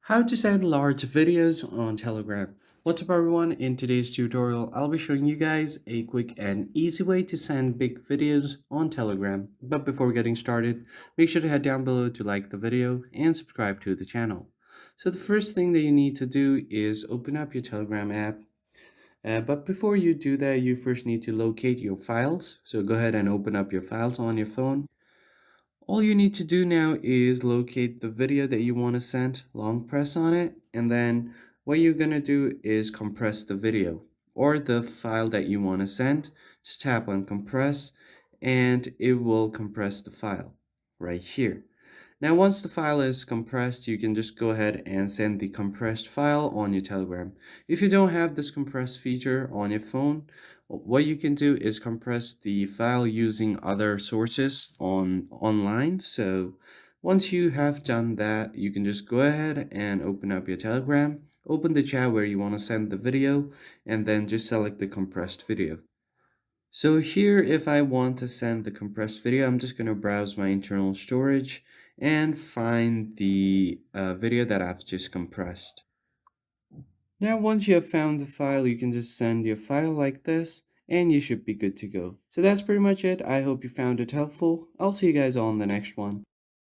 How to send large videos on Telegram. What's up everyone, in today's tutorial I'll be showing you guys a quick and easy way to send big videos on Telegram. But before getting started, make sure to head down below to like the video and subscribe to the channel. So the first thing that you need to do is open up your Telegram app. But before you do that, you first need to locate your files. So go ahead and open up your files on your phone. All you need to do now is locate the video that you want to send, long press on it, and then what you're going to do is compress the video or the file that you want to send. Just tap on compress and it will compress the file right here. Now, once the file is compressed, you can just go ahead and send the compressed file on your Telegram. If you don't have this compress feature on your phone, what you can do is compress the file using other sources online. So once you have done that, you can just go ahead and open up your Telegram, open the chat where you want to send the video, and then just select the compressed video. So here, if I want to send the compressed video, I'm just going to browse my internal storage and find the video that I've just compressed. Now, once you have found the file, you can just send your file like this, and you should be good to go. So that's pretty much it. I hope you found it helpful. I'll see you guys all in the next one.